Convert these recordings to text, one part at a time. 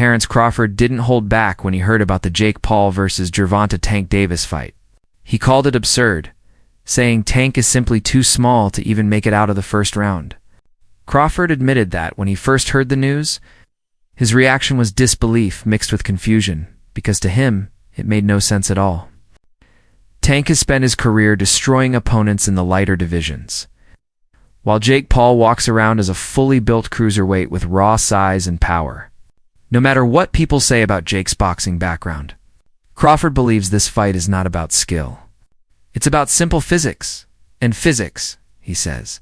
Terence Crawford didn't hold back when he heard about the Jake Paul versus Gervonta Tank Davis fight. He called it absurd, saying Tank is simply too small to even make it out of the first round. Crawford admitted that when he first heard the news, his reaction was disbelief mixed with confusion, because to him, it made no sense at all. Tank has spent his career destroying opponents in the lighter divisions, while Jake Paul walks around as a fully built cruiserweight with raw size and power. No matter what people say about Jake's boxing background, Crawford believes this fight is not about skill. It's about simple physics, and physics, he says,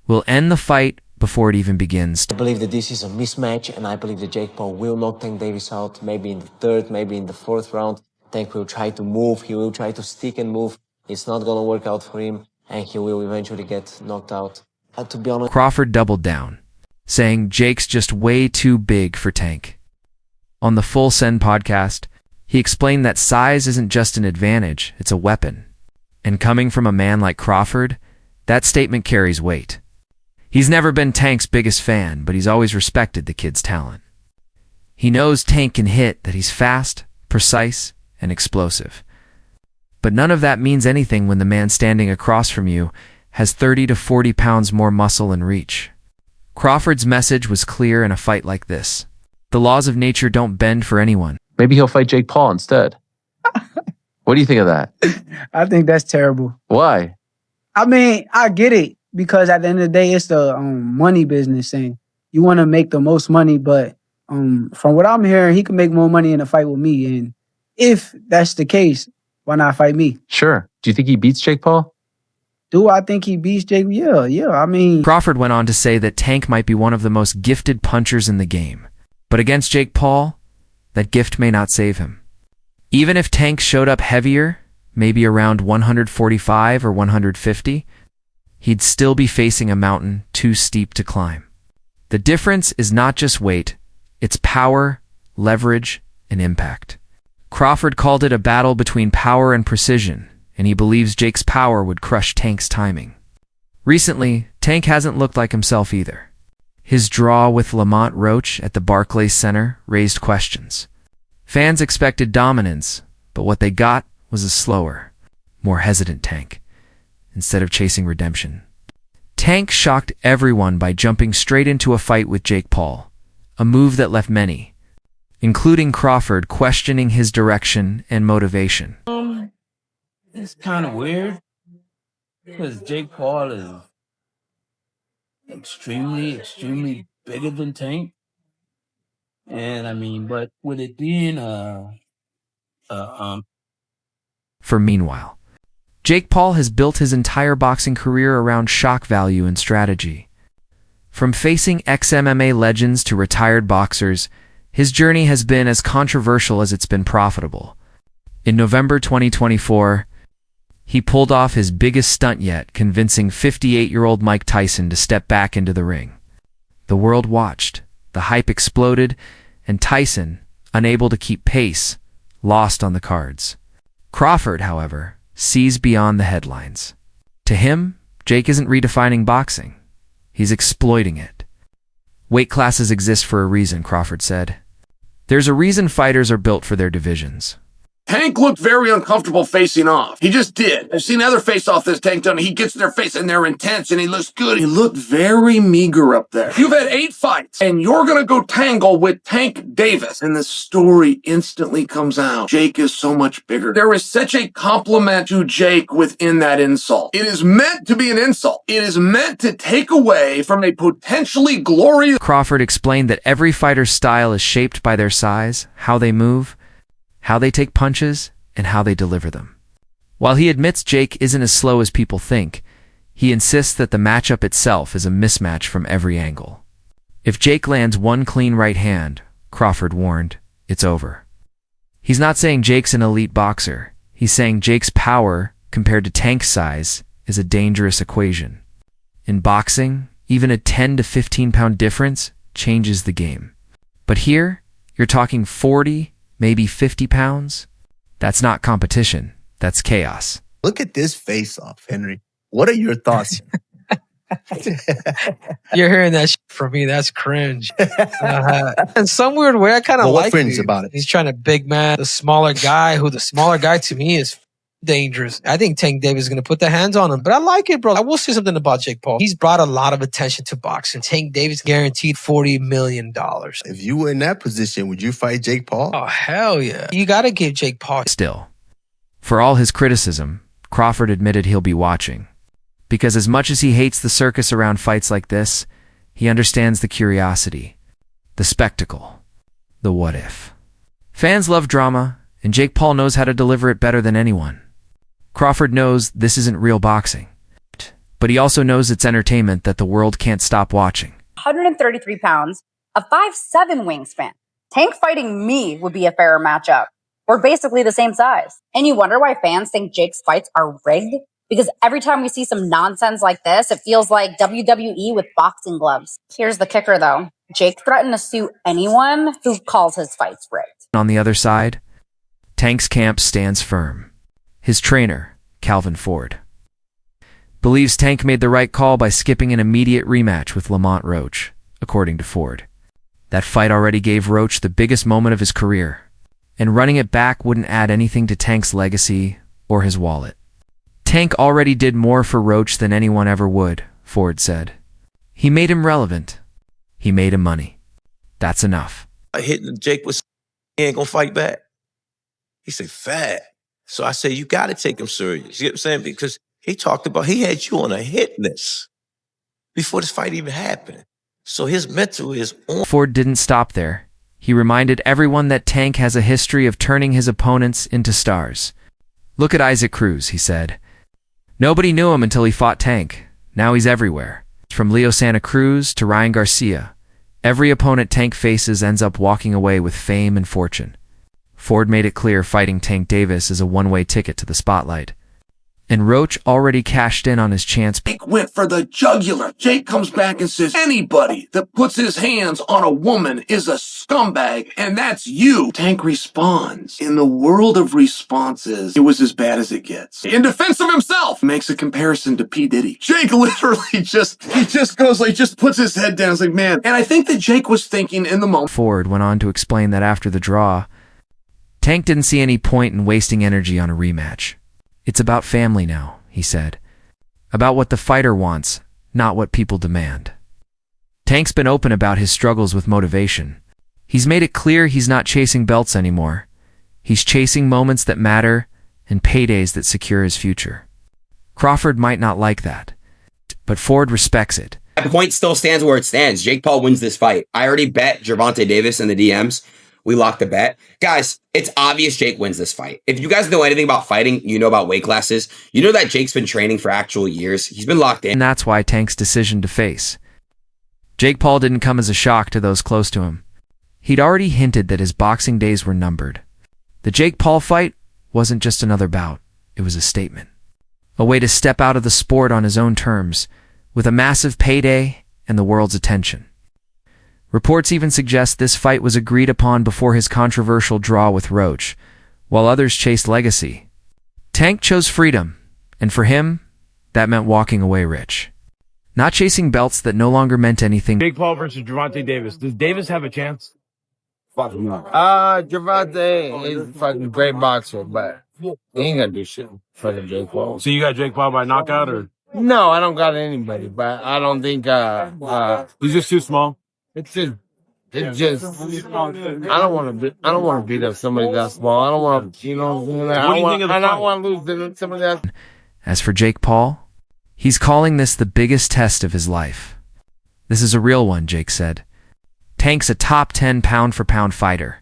will end the fight before it even begins. I believe that this is a mismatch, and I believe that Jake Paul will knock Tank Davis out, maybe in the third, maybe in the fourth round. Tank will try to move, he will try to stick and move. It's not going to work out for him, and he will eventually get knocked out. To be honest, Crawford doubled down, saying Jake's just way too big for Tank. On the Full Send podcast, he explained that size isn't just an advantage, it's a weapon. And coming from a man like Crawford, that statement carries weight. He's never been Tank's biggest fan, but he's always respected the kid's talent. He knows Tank can hit, that he's fast, precise, and explosive. But none of that means anything when the man standing across from you has 30 to 40 pounds more muscle and reach. Crawford's message was clear in a fight like this. The laws of nature don't bend for anyone. Maybe he'll fight Jake Paul instead. What do you think of that? I think that's terrible. Why? I mean, I get it, because at the end of the day, it's the money business, and you want to make the most money, but from what I'm hearing, he can make more money in a fight with me, and if that's the case, why not fight me? Sure. Do you think he beats Jake Paul? Do I think he beats Jake? Yeah, I mean... Crawford went on to say that Tank might be one of the most gifted punchers in the game, but against Jake Paul, that gift may not save him. Even if Tank showed up heavier, maybe around 145 or 150, he'd still be facing a mountain too steep to climb. The difference is not just weight, it's power, leverage, and impact. Crawford called it a battle between power and precision, and he believes Jake's power would crush Tank's timing. Recently, Tank hasn't looked like himself either. His draw with Lamont Roach at the Barclays Center raised questions. Fans expected dominance, but what they got was a slower, more hesitant Tank, instead of chasing redemption. Tank shocked everyone by jumping straight into a fight with Jake Paul, a move that left many, including Crawford, questioning his direction and motivation. It's kind of weird, because Jake Paul is extremely bigger than Tank. And I mean, but with it being Meanwhile, Jake Paul has built his entire boxing career around shock value and strategy. From facing ex-MMA legends to retired boxers, his journey has been as controversial as it's been profitable. In November 2024, he pulled off his biggest stunt yet, convincing 58-year-old Mike Tyson to step back into the ring. The world watched, the hype exploded, and Tyson, unable to keep pace, lost on the cards. Crawford, however, sees beyond the headlines. To him, Jake isn't redefining boxing. He's exploiting it. Weight classes exist for a reason, Crawford said. There's a reason fighters are built for their divisions. Tank looked very uncomfortable facing off. He just did. I've seen other face-off this Tank done. He gets in their face and they're intense and he looks good. He looked very meager up there. You've had 8 fights and you're going to go tangle with Tank Davis. And the story instantly comes out. Jake is so much bigger. There is such a compliment to Jake within that insult. It is meant to be an insult. It is meant to take away from a potentially glorious... Crawford explained that every fighter's style is shaped by their size, how they move, how they take punches, and how they deliver them. While he admits Jake isn't as slow as people think, he insists that the matchup itself is a mismatch from every angle. If Jake lands one clean right hand, Crawford warned, it's over. He's not saying Jake's an elite boxer. He's saying Jake's power, compared to Tank's size, is a dangerous equation. In boxing, even a 10 to 15 pound difference changes the game. But here, you're talking 40, maybe 50 pounds? That's not competition. That's chaos. Look at this face-off, Henry. What are your thoughts? You're hearing that For me, that's cringe. In some weird way, I kind of like cringe it. about it? He's trying to big man the smaller guy, who the smaller guy to me is dangerous. I think Tank Davis is going to put the hands on him, but I like it, bro. I will say something about Jake Paul. He's brought a lot of attention to boxing. Tank Davis guaranteed $40 million. If you were in that position, would you fight Jake Paul? Oh, hell yeah. You got to give Jake Paul. Still, for all his criticism, Crawford admitted he'll be watching. Because as much as he hates the circus around fights like this, he understands the curiosity, the spectacle, the what if. Fans love drama, and Jake Paul knows how to deliver it better than anyone. Crawford knows this isn't real boxing, but he also knows it's entertainment that the world can't stop watching. 133 pounds, a 5'7" wingspan. Tank fighting me would be a fairer matchup. We're basically the same size. And you wonder why fans think Jake's fights are rigged? Because every time we see some nonsense like this, it feels like WWE with boxing gloves. Here's the kicker, though. Jake threatened to sue anyone who calls his fights rigged. On the other side, Tank's camp stands firm. His trainer, Calvin Ford, believes Tank made the right call by skipping an immediate rematch with Lamont Roach, according to Ford. That fight already gave Roach the biggest moment of his career, and running it back wouldn't add anything to Tank's legacy or his wallet. Tank already did more for Roach than anyone ever would, Ford said. He made him relevant. He made him money. That's enough. I hit Jake was he ain't gonna fight back. He said, fat. So I said, you gotta take him serious. You get what I'm saying? Because he talked about, he had you on a hit list before this fight even happened. So his mental is on. Ford didn't stop there. He reminded everyone that Tank has a history of turning his opponents into stars. Look at Isaac Cruz, he said. Nobody knew him until he fought Tank. Now he's everywhere. From Leo Santa Cruz to Ryan Garcia, every opponent Tank faces ends up walking away with fame and fortune. Ford made it clear fighting Tank Davis is a one-way ticket to the spotlight. And Roach already cashed in on his chance. Jake went for the jugular. Jake comes back and says, anybody that puts his hands on a woman is a scumbag, and that's you. Tank responds. In the world of responses, it was as bad as it gets. In defense of himself, makes a comparison to P. Diddy. Jake literally just puts his head down. It's like, man. And I think that Jake was thinking in the moment. Ford went on to explain that after the draw, Tank didn't see any point in wasting energy on a rematch. It's about family now, he said. About what the fighter wants, not what people demand. Tank's been open about his struggles with motivation. He's made it clear he's not chasing belts anymore. He's chasing moments that matter and paydays that secure his future. Crawford might not like that, but Ford respects it. My point still stands where it stands. Jake Paul wins this fight. I already bet Gervonta Davis in the DMs. We locked the bet. Guys, it's obvious Jake wins this fight. If you guys know anything about fighting, you know about weight classes. You know that Jake's been training for actual years. He's been locked in. And that's why Tank's decision to face Jake Paul didn't come as a shock to those close to him. He'd already hinted that his boxing days were numbered. The Jake Paul fight wasn't just another bout. It was a statement. A way to step out of the sport on his own terms, with a massive payday and the world's attention. Reports even suggest this fight was agreed upon before his controversial draw with Roach, while others chased legacy. Tank chose freedom, and for him, that meant walking away rich. Not chasing belts that no longer meant anything. Jake Paul versus Gervonta Davis. Does Davis have a chance? Gervonta is a fucking great boxer, but he ain't gonna do shit fucking Jake Paul. So you got Jake Paul by knockout, or? No, I don't got anybody, but I don't think he's just too small. It's just I don't want to beat up somebody that small. I don't want to, you know. What do you think of the fight? I don't want to lose to somebody that. As for Jake Paul, he's calling this the biggest test of his life. This is a real one, Jake said. Tank's a top 10 pound-for-pound fighter.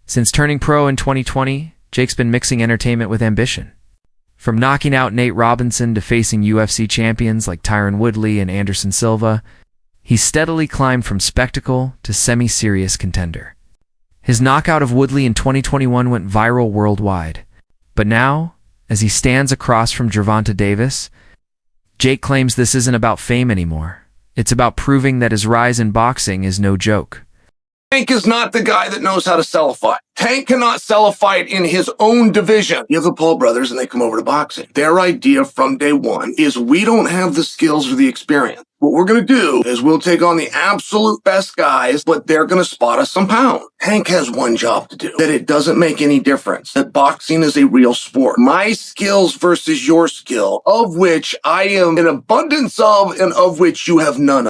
Since turning pro in 2020, Jake's been mixing entertainment with ambition. From knocking out Nate Robinson to facing UFC champions like Tyron Woodley and Anderson Silva, he's steadily climbed from spectacle to semi-serious contender. His knockout of Woodley in 2021 went viral worldwide. But now, as he stands across from Gervonta Davis, Jake claims this isn't about fame anymore. It's about proving that his rise in boxing is no joke. Tank is not the guy that knows how to sell a fight. Tank cannot sell a fight in his own division. You have the Paul brothers and they come over to boxing. Their idea from day one is we don't have the skills or the experience. What we're going to do is we'll take on the absolute best guys, but they're going to spot us some pounds. Tank has one job to do, that it doesn't make any difference, that boxing is a real sport. My skills versus your skill, of which I am an abundance of and of which you have none of.